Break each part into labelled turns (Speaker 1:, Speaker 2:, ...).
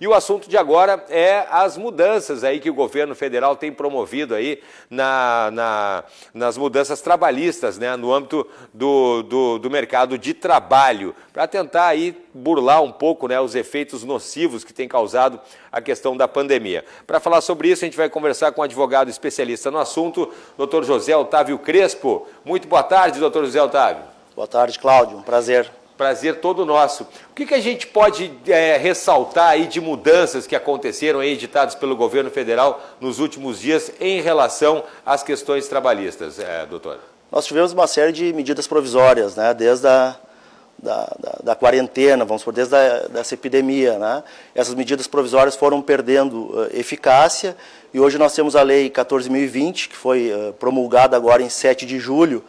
Speaker 1: E o assunto de agora é as mudanças aí que o governo federal tem promovido aí nas mudanças trabalhistas, né, no âmbito do mercado de trabalho, para tentar aí burlar um pouco, né, os efeitos nocivos que tem causado a questão da pandemia. Para falar sobre isso, a gente vai conversar com um advogado especialista no assunto, Dr. José Otávio Crespo. Muito boa tarde, Dr. José Otávio.
Speaker 2: Boa tarde, Cláudio. Um prazer.
Speaker 1: Prazer todo nosso. O que a gente pode ressaltar aí de mudanças que aconteceram aí, editadas pelo governo federal nos últimos dias em relação às questões trabalhistas, doutor?
Speaker 2: Nós tivemos uma série de medidas provisórias, né, desde da quarentena, vamos supor, desde dessa epidemia, né? Essas medidas provisórias foram perdendo eficácia e hoje nós temos a Lei 14.020, que foi promulgada agora em 7 de julho,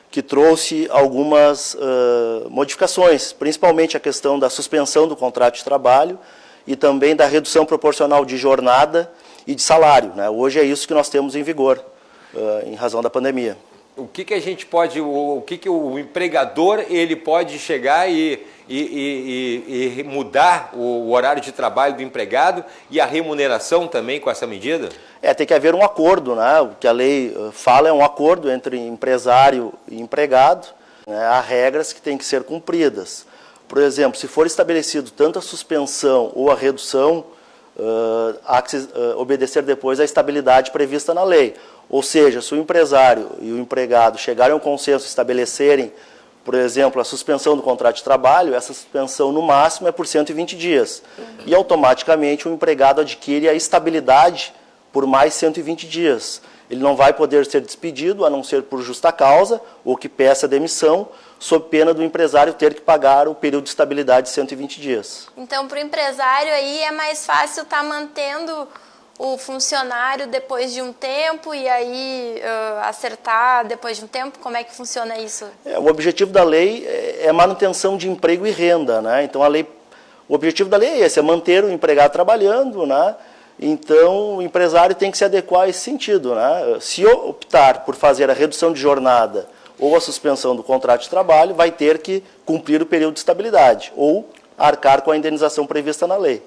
Speaker 2: que trouxe algumas modificações, principalmente a questão da suspensão do contrato de trabalho e também da redução proporcional de jornada e de salário, né? Hoje é isso que nós temos em vigor, em razão da pandemia.
Speaker 1: O que a gente pode, o o empregador ele pode chegar e mudar o horário de trabalho do empregado e a remuneração também com essa medida?
Speaker 2: Tem que haver um acordo, né? O que a lei fala é um acordo entre empresário e empregado, né? Há regras que têm que ser cumpridas. Por exemplo, se for estabelecido tanto a suspensão ou a redução, há que obedecer depois à estabilidade prevista na lei. Ou seja, se o empresário e o empregado chegarem a um consenso, estabelecerem, por exemplo, a suspensão do contrato de trabalho, essa suspensão no máximo é por 120 dias. E automaticamente o empregado adquire a estabilidade por mais 120 dias. Ele não vai poder ser despedido, a não ser por justa causa, ou que peça demissão, sob pena do empresário ter que pagar o período de estabilidade de 120 dias.
Speaker 3: Então, para o empresário aí é mais fácil estar mantendo o funcionário depois de um tempo e aí acertar depois de um tempo? Como é que funciona isso?
Speaker 2: O objetivo da lei é manutenção de emprego e renda, né? Então o objetivo da lei é esse, é manter o empregado trabalhando, né? Então o empresário tem que se adequar a esse sentido, né? Se optar por fazer a redução de jornada ou a suspensão do contrato de trabalho, vai ter que cumprir o período de estabilidade ou arcar com a indenização prevista na lei.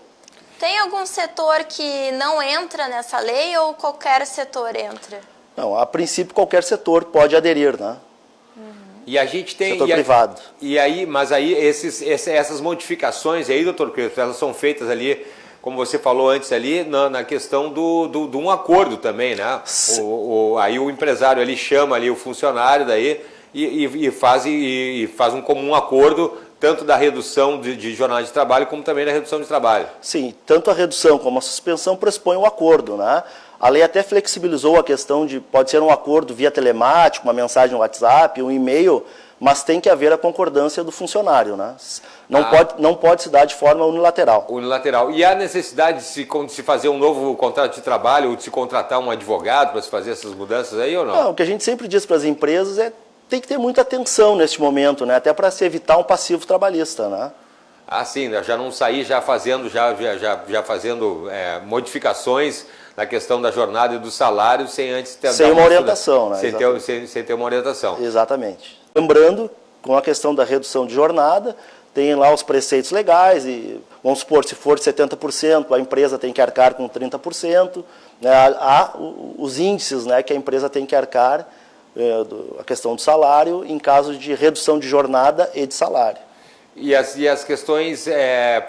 Speaker 3: Tem algum setor que não entra nessa lei ou qualquer setor entra?
Speaker 2: Não, a princípio qualquer setor pode aderir, né?
Speaker 1: E a gente tem...
Speaker 2: Setor privado.
Speaker 1: Mas aí essas modificações aí, doutor Crespo, elas são feitas ali, como você falou antes ali, na questão de um acordo também, né? Aí o empresário ali chama ali o funcionário daí e faz um comum acordo, tanto da redução de jornada de trabalho, como também da redução de trabalho.
Speaker 2: Sim, tanto a redução como a suspensão pressupõem o acordo, né? A lei até flexibilizou a questão de, pode ser um acordo via telemático, uma mensagem no WhatsApp, um e-mail, mas tem que haver a concordância do funcionário, né? Não pode se dar de forma unilateral.
Speaker 1: Unilateral. E há necessidade de se fazer um novo contrato de trabalho, ou de se contratar um advogado para se fazer essas mudanças aí ou não?
Speaker 2: Não, o que a gente sempre diz para as empresas é tem que ter muita atenção neste momento, né? Até para se evitar um passivo trabalhista, né?
Speaker 1: Ah, sim, já não sair já fazendo modificações na questão da jornada e do salário sem antes ter...
Speaker 2: Sem uma orientação, né?
Speaker 1: Sem ter uma orientação.
Speaker 2: Exatamente. Lembrando, com a questão da redução de jornada, tem lá os preceitos legais, e vamos supor, se for 70%, a empresa tem que arcar com 30%, né? Há os índices, né, que a empresa tem que arcar, a questão do salário, em caso de redução de jornada e de salário.
Speaker 1: E as questões,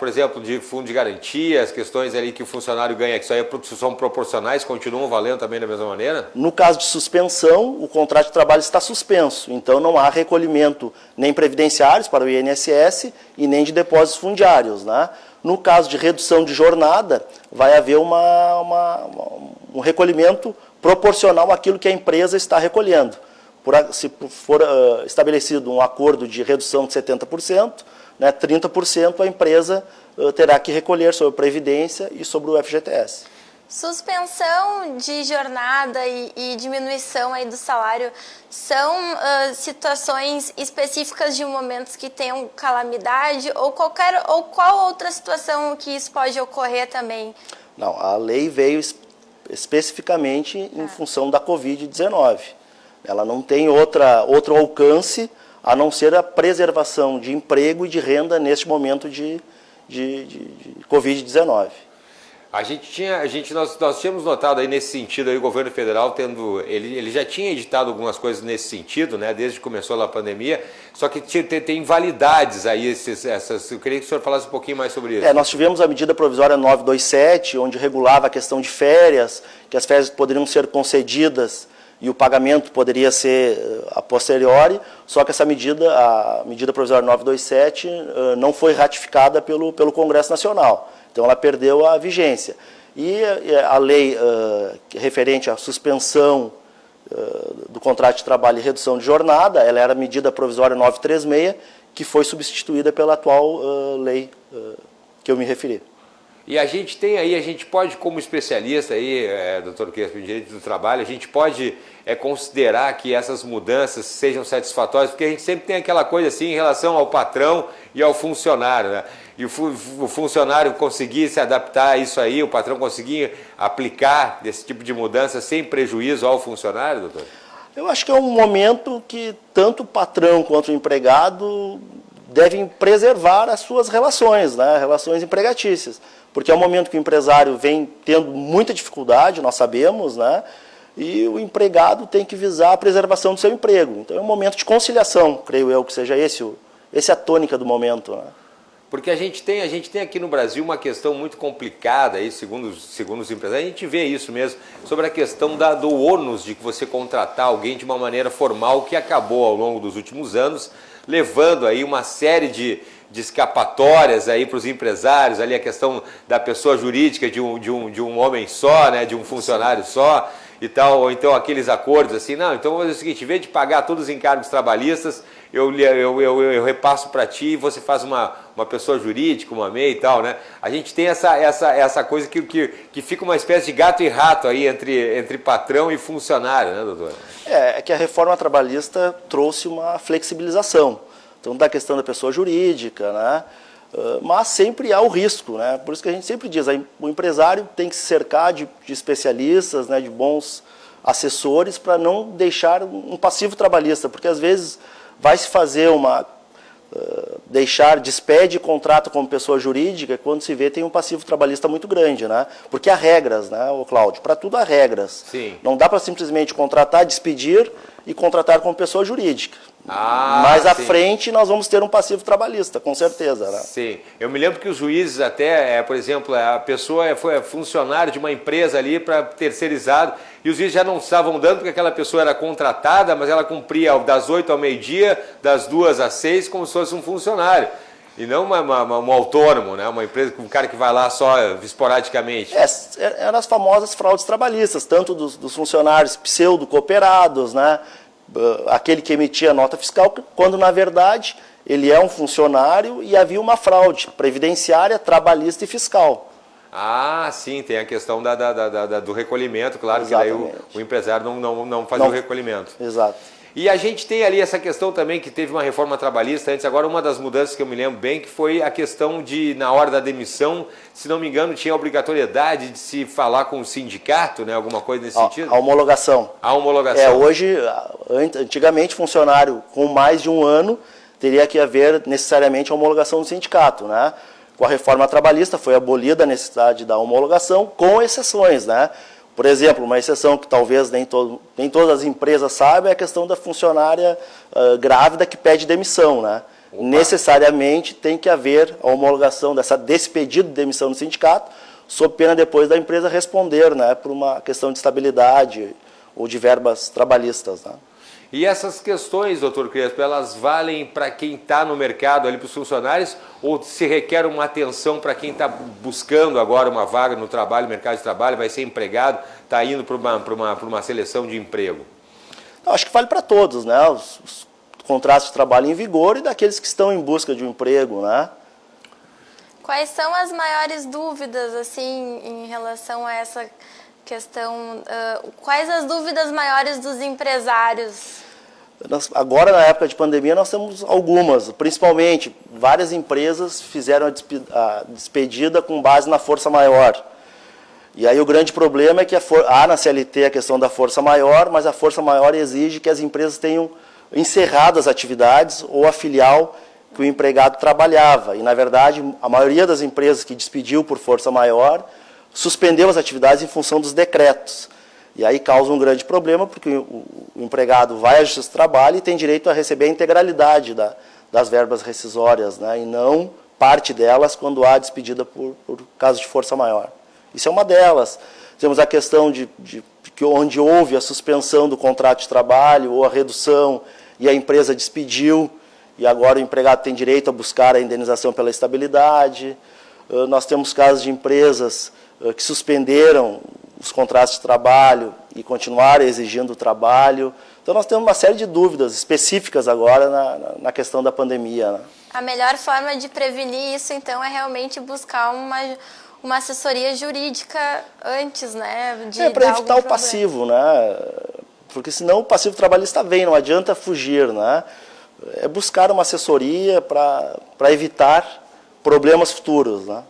Speaker 1: por exemplo, de fundo de garantia, as questões ali que o funcionário ganha, que isso aí são proporcionais, continuam valendo também da mesma maneira? No
Speaker 2: caso de suspensão, o contrato de trabalho está suspenso, então não há recolhimento nem previdenciários para o INSS e nem de depósitos fundiários, né? No caso de redução de jornada, vai haver um recolhimento proporcional àquilo que a empresa está recolhendo. Se for estabelecido um acordo de redução de 70%, né, 30% a empresa terá que recolher sobre a Previdência e sobre o FGTS.
Speaker 3: Suspensão de jornada e diminuição aí do salário são situações específicas de momentos que tenham calamidade ou qual outra situação que isso pode ocorrer também?
Speaker 2: Não, a lei veio especificamente em função da Covid-19. Ela não tem outro alcance a não ser a preservação de emprego e de renda neste momento de Covid-19.
Speaker 1: Nós tínhamos notado aí nesse sentido aí o governo federal ele já tinha editado algumas coisas nesse sentido, né, desde que começou a pandemia, só que tem validades aí eu queria que o senhor falasse um pouquinho mais sobre isso.
Speaker 2: Nós tivemos a medida provisória 927, onde regulava a questão de férias, que as férias poderiam ser concedidas e o pagamento poderia ser a posteriori, só que a medida provisória 927 não foi ratificada pelo Congresso Nacional. Então, ela perdeu a vigência. E a lei referente à suspensão do contrato de trabalho e redução de jornada, ela era a medida provisória 936, que foi substituída pela atual lei que eu me referi.
Speaker 1: E a gente pode, como especialista aí, doutor Crespo, em direito do trabalho, a gente pode considerar que essas mudanças sejam satisfatórias, porque a gente sempre tem aquela coisa assim em relação ao patrão e ao funcionário, né? E o funcionário conseguir se adaptar a isso aí, o patrão conseguir aplicar esse tipo de mudança sem prejuízo ao funcionário, doutor?
Speaker 2: Eu acho que é um momento que tanto o patrão quanto o empregado devem preservar as suas relações, né? Relações empregatícias. Porque é um momento que o empresário vem tendo muita dificuldade, nós sabemos, né? E o empregado tem que visar a preservação do seu emprego. Então é um momento de conciliação, creio eu, que seja esse a tônica do momento, né?
Speaker 1: Porque a gente tem aqui no Brasil uma questão muito complicada, aí, segundo os empresários, a gente vê isso mesmo, sobre a questão do ônus de que você contratar alguém de uma maneira formal, que acabou ao longo dos últimos anos, levando aí uma série de escapatórias aí para os empresários, ali a questão da pessoa jurídica de um homem só, né, de um funcionário só e tal, ou então aqueles acordos assim, não, então vamos fazer o seguinte, em vez de pagar todos os encargos trabalhistas, eu repasso para ti e você faz uma pessoa jurídica, uma MEI e tal, né? A gente tem essa coisa que fica uma espécie de gato e rato aí entre patrão e funcionário, né, doutor?
Speaker 2: É que a reforma trabalhista trouxe uma flexibilização, então da questão da pessoa jurídica, né? Mas sempre há o risco, né? Por isso que a gente sempre diz, o empresário tem que se cercar de especialistas, né, de bons assessores para não deixar um passivo trabalhista, porque às vezes vai se fazer despede e contrato como pessoa jurídica, quando se vê tem um passivo trabalhista muito grande, né? Porque há regras, né, Cláudio? Para tudo há regras.
Speaker 1: Sim.
Speaker 2: Não dá para simplesmente contratar, despedir e contratar como pessoa jurídica. Mais à frente nós vamos ter um passivo trabalhista, com certeza, né?
Speaker 1: Sim. Eu me lembro que os juízes até, por exemplo, a pessoa foi funcionário de uma empresa ali para terceirizado e os juízes já não estavam dando porque aquela pessoa era contratada, mas ela cumpria das 8 ao meio-dia, das 2 às 6, como se fosse um funcionário. E não um autônomo, né? Uma empresa, um cara que vai lá só esporadicamente.
Speaker 2: Eram as famosas fraudes trabalhistas, tanto dos funcionários pseudo-cooperados, né? Aquele que emitia nota fiscal, quando na verdade ele é um funcionário e havia uma fraude previdenciária, trabalhista e fiscal.
Speaker 1: Ah, sim, tem a questão do recolhimento, claro.
Speaker 2: Exatamente.
Speaker 1: Que daí o empresário não faz o recolhimento.
Speaker 2: Exato.
Speaker 1: E a gente tem ali essa questão também que teve uma reforma trabalhista antes, agora uma das mudanças que eu me lembro bem, que foi a questão de, na hora da demissão, se não me engano, tinha a obrigatoriedade de se falar com o sindicato, né? Alguma coisa nesse sentido?
Speaker 2: A homologação.
Speaker 1: A homologação.
Speaker 2: Hoje, antigamente, funcionário com mais de um ano teria que haver necessariamente a homologação do sindicato, né? Com a reforma trabalhista foi abolida a necessidade da homologação, com exceções, né? Por exemplo, uma exceção que talvez nem todas as empresas saibam é a questão da funcionária grávida que pede demissão, né? Opa. Necessariamente tem que haver a homologação desse pedido de demissão do sindicato, sob pena depois da empresa responder, né, por uma questão de estabilidade ou de verbas trabalhistas, né?
Speaker 1: E essas questões, doutor Crespo, elas valem para quem está no mercado, ali para os funcionários, ou se requer uma atenção para quem está buscando agora uma vaga no trabalho, mercado de trabalho, vai ser empregado, está indo para uma seleção de emprego?
Speaker 2: Eu acho que vale para todos, né? Os contratos de trabalho em vigor e daqueles que estão em busca de um emprego, né?
Speaker 3: Quais são as maiores dúvidas, assim, em relação a essa questão? Quais as dúvidas maiores dos empresários?
Speaker 2: Agora, na época de pandemia, nós temos algumas. Principalmente, várias empresas fizeram a despedida com base na força maior. E aí o grande problema é que há na CLT a questão da força maior, mas a força maior exige que as empresas tenham encerrado as atividades ou a filial que o empregado trabalhava. E, na verdade, a maioria das empresas que despediu por força maior suspendeu as atividades em função dos decretos. E aí causa um grande problema, porque o empregado vai à Justiça do Trabalho e tem direito a receber a integralidade das verbas rescisórias, né, e não parte delas quando há despedida por caso de força maior. Isso é uma delas. Temos a questão de que onde houve a suspensão do contrato de trabalho ou a redução e a empresa despediu, e agora o empregado tem direito a buscar a indenização pela estabilidade. Nós temos casos de empresas que suspenderam os contratos de trabalho e continuaram exigindo o trabalho. Então nós temos uma série de dúvidas específicas agora na questão da pandemia, né?
Speaker 3: A melhor forma de prevenir isso, então, é realmente buscar uma assessoria jurídica antes, né?
Speaker 2: Para evitar o passivo, né? Porque senão o passivo trabalhista vem, não adianta fugir, né? É buscar uma assessoria para evitar problemas futuros, né?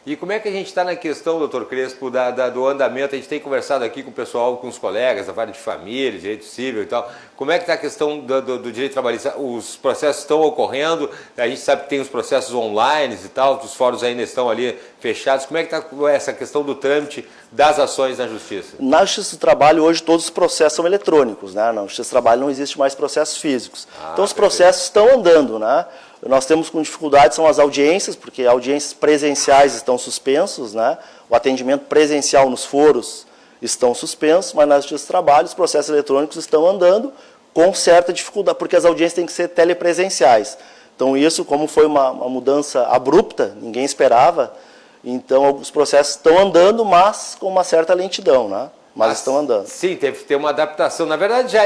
Speaker 1: E como é que a gente está na questão, doutor Crespo, do andamento? A gente tem conversado aqui com o pessoal, com os colegas da vara de família, direito civil e tal. Como é que está a questão do direito trabalhista? Os processos estão ocorrendo, a gente sabe que tem os processos online e tal, os fóruns ainda estão ali fechados. Como é que está essa questão do trâmite das ações na Justiça?
Speaker 2: Na Justiça do Trabalho, hoje, todos os processos são eletrônicos, né? Na Justiça do Trabalho não existe mais processos físicos. Então, os processos estão andando, né? Nós temos com dificuldade são as audiências, porque audiências presenciais estão suspensos, né? O atendimento presencial nos foros estão suspensos, mas na Justiça do Trabalho os processos eletrônicos estão andando com certa dificuldade, porque as audiências têm que ser telepresenciais. Então isso, como foi uma mudança abrupta, ninguém esperava, então os processos estão andando, mas com uma certa lentidão, né? Mas estão andando.
Speaker 1: Sim, teve que ter uma adaptação. Na verdade, já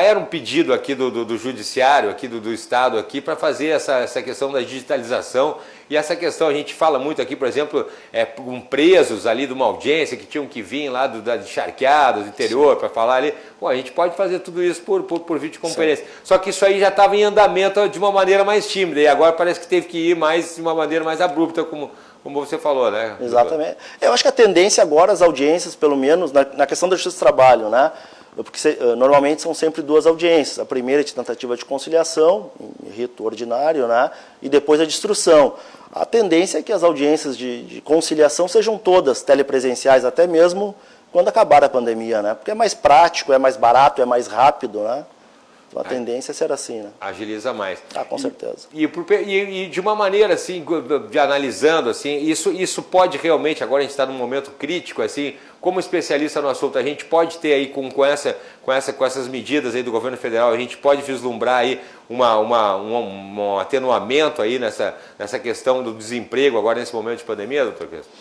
Speaker 1: era um pedido aqui do Judiciário, aqui do Estado, aqui para fazer essa questão da digitalização. E essa questão, a gente fala muito aqui, por exemplo, com presos ali de uma audiência que tinham que vir lá de Charqueadas, do interior, para falar ali. Pô, a gente pode fazer tudo isso por videoconferência. Só que isso aí já estava em andamento de uma maneira mais tímida. E agora parece que teve que ir de uma maneira mais abrupta, como você falou, né?
Speaker 2: Exatamente. Eu acho que a tendência agora, as audiências, pelo menos, na questão da Justiça do Trabalho, né? Porque normalmente são sempre duas audiências. A primeira é de tentativa de conciliação, em rito ordinário, né? E depois a de instrução. A tendência é que as audiências de conciliação sejam todas telepresenciais, até mesmo quando acabar a pandemia, né? Porque é mais prático, é mais barato, é mais rápido, né? Então a tendência é ser assim, né?
Speaker 1: Agiliza mais.
Speaker 2: Com certeza.
Speaker 1: E de uma maneira assim, analisando assim, isso pode realmente, agora a gente está num momento crítico, assim, como especialista no assunto, a gente pode ter aí com essas medidas aí do governo federal, a gente pode vislumbrar aí um atenuamento aí nessa questão do desemprego agora nesse momento de pandemia, doutor Crespo?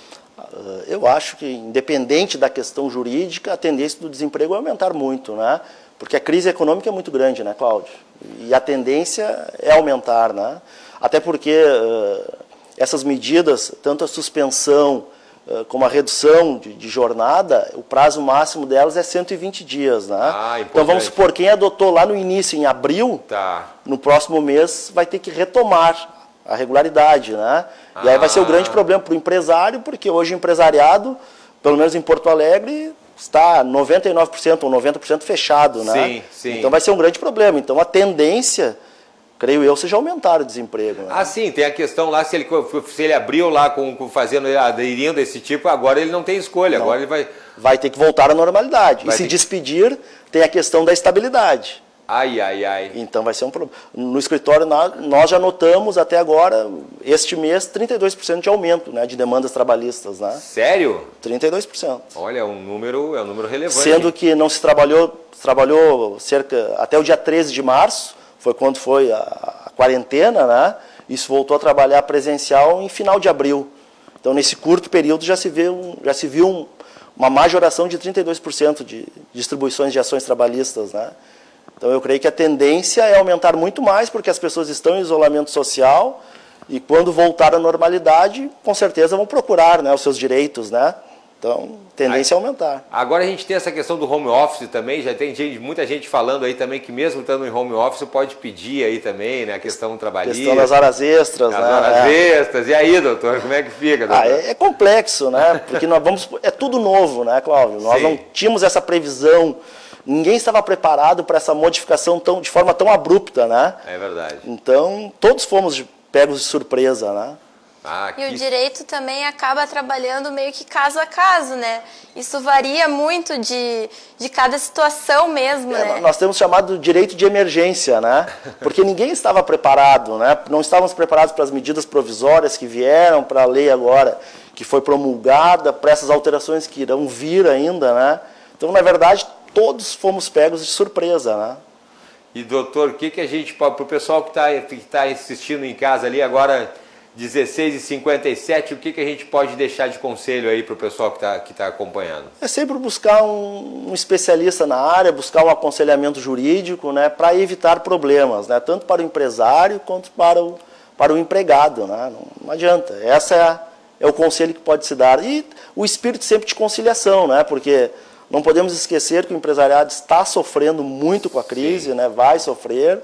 Speaker 2: Eu acho que, independente da questão jurídica, a tendência do desemprego é aumentar muito, né? Porque a crise econômica é muito grande, né, Cláudio? E a tendência é aumentar, né? Até porque essas medidas, tanto a suspensão como a redução de jornada, o prazo máximo delas é 120 dias, né? Então vamos supor, quem adotou lá no início, em abril, no próximo mês vai ter que retomar a regularidade, né? E aí vai ser o grande problema para o empresário, porque hoje o empresariado, pelo menos em Porto Alegre, está 99% ou 90% fechado, né?
Speaker 1: Sim, sim.
Speaker 2: Então vai ser um grande problema. Então a tendência, creio eu, seja aumentar o desemprego, né?
Speaker 1: Sim, tem a questão lá, se ele abriu lá aderindo a esse tipo, agora ele não tem escolha, agora ele
Speaker 2: vai ter que voltar à normalidade. E se despedir, tem a questão da estabilidade.
Speaker 1: Ai.
Speaker 2: Então vai ser um problema. No escritório nós já notamos até agora, este mês, 32% de aumento, né, de demandas trabalhistas, né?
Speaker 1: Sério?
Speaker 2: 32%.
Speaker 1: Olha, é um número relevante.
Speaker 2: Sendo que não se trabalhou até o dia 13 de março, foi quando foi a quarentena, né? Isso voltou a trabalhar presencial em final de abril. Então nesse curto período já se viu uma majoração de 32% de distribuições de ações trabalhistas, né? Então eu creio que a tendência é aumentar muito mais, porque as pessoas estão em isolamento social e quando voltar à normalidade, com certeza vão procurar, né, os seus direitos, né? Então, tendência é aumentar.
Speaker 1: Agora a gente tem essa questão do home office também, já tem muita gente falando aí também que mesmo estando em home office pode pedir aí também, né, a questão trabalhista.
Speaker 2: Questão das horas extras, né?
Speaker 1: As horas extras. E aí, doutor, como é que fica, doutor?
Speaker 2: É complexo, né? Porque é tudo novo, né, Cláudio? Nós não tínhamos essa previsão. Ninguém estava preparado para essa modificação de forma tão abrupta, né?
Speaker 1: É verdade.
Speaker 2: Então, todos fomos pegos de surpresa, né?
Speaker 3: E o direito também acaba trabalhando meio que caso a caso, né? Isso varia muito de cada situação mesmo, né?
Speaker 2: Nós temos chamado de direito de emergência, né? Porque ninguém estava preparado, né? Não estávamos preparados para as medidas provisórias que vieram, para a lei agora que foi promulgada, para essas alterações que irão vir ainda, né? Então, na verdade, todos fomos pegos de surpresa, né?
Speaker 1: E, doutor, o que a gente pode, para o pessoal que tá assistindo em casa ali agora, 16h57, o que a gente pode deixar de conselho aí para o pessoal que tá acompanhando?
Speaker 2: É sempre buscar um especialista na área, buscar um aconselhamento jurídico, né, para evitar problemas, né, tanto para o empresário quanto para o empregado, né? Não adianta. Essa é o conselho que pode se dar. E o espírito sempre de conciliação, né, porque não podemos esquecer que o empresariado está sofrendo muito com a crise, né, vai sofrer,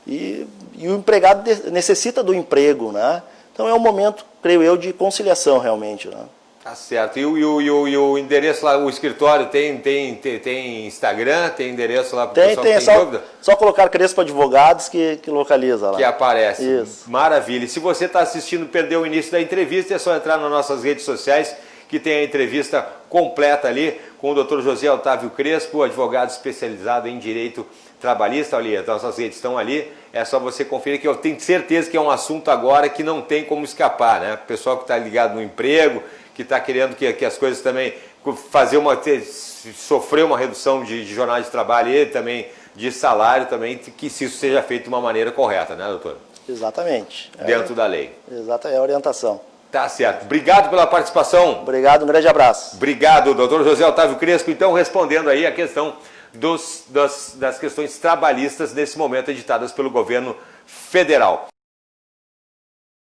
Speaker 2: e o empregado necessita do emprego, né? Então é um momento, creio eu, de conciliação realmente, né?
Speaker 1: Tá certo. E o endereço lá, o escritório tem Instagram, tem endereço lá para o pessoal que tem dúvida?
Speaker 2: Só colocar Crespo Advogados que localiza lá.
Speaker 1: Que aparece.
Speaker 2: Isso.
Speaker 1: Maravilha. E se você está assistindo, perdeu o início da entrevista, é só entrar nas nossas redes sociais, que tem a entrevista completa ali com o Dr. José Otávio Crespo, advogado especializado em direito trabalhista. Olha, as nossas redes estão ali, é só você conferir, que eu tenho certeza que é um assunto agora que não tem como escapar, né? O pessoal que está ligado no emprego, que está querendo que as coisas também, sofrer uma redução de jornada de trabalho e também de salário também, que isso seja feito de uma maneira correta, né, doutor?
Speaker 2: Exatamente.
Speaker 1: Dentro da lei.
Speaker 2: Exato, é a orientação.
Speaker 1: Tá certo. Obrigado pela participação.
Speaker 2: Obrigado, um grande abraço.
Speaker 1: Obrigado, doutor José Otávio Crespo. Então, respondendo aí a questão das questões trabalhistas nesse momento editadas pelo governo federal.